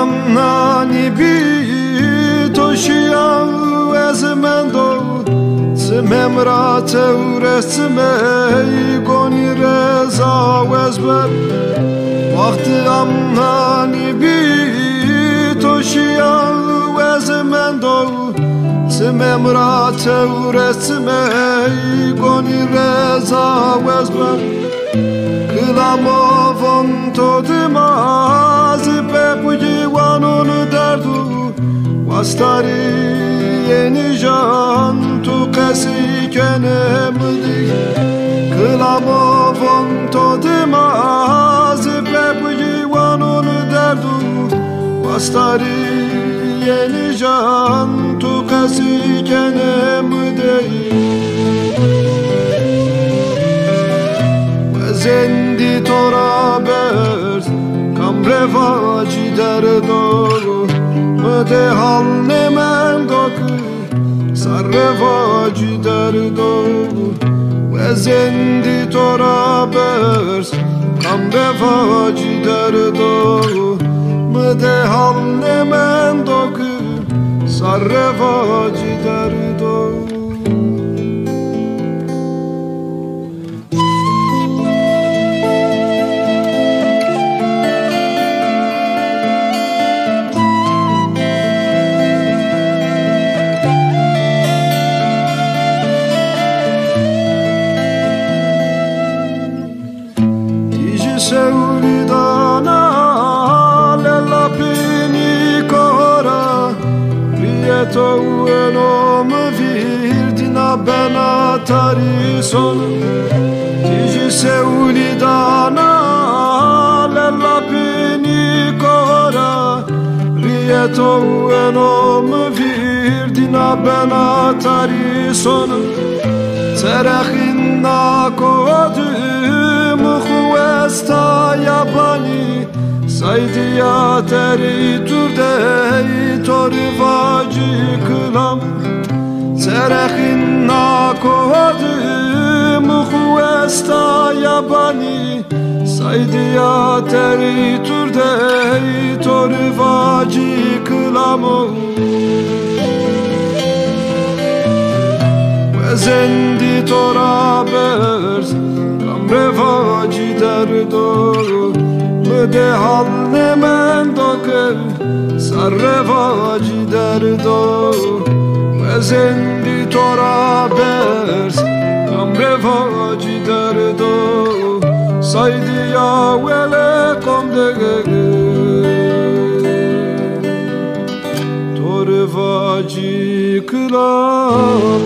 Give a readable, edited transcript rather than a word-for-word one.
amnani bi toshia ezmendo memrate uresme goni reza wezber vakti amnani bi toshia ezmendo memrate uresme goni reza wezber Kılamovon todimaz pepuji vanun derdu Vastari yeni jan tu kesi kenemdi Kılamovon todimaz pepuji vanun derdu Vastari yeni jan tu kesi kenemdi Zendi torabers kamreva ciderdo Mde hal nemen doku sarreva ciderdo Ve zendi torabers kamreva ciderdo Mde hal nemen doku sarreva ciderdo Seulidana lella pinicora Rieto uenom virdina bena tarison Tiji seulidana lella pinicora Rieto uenom virdina bena tarison Terachinna kodum Esta yabani saydiya teri turdey torivacı kılam Terehinna kodim esta yabani saydiya teri turdey torivacı kılam Ve zendi torabers Revaci derdo Mde hal nemen doker Sar revaci derdo Ve zendi torabers Kam revaci derdo Saydi ya vele kom dege Torvaci kılam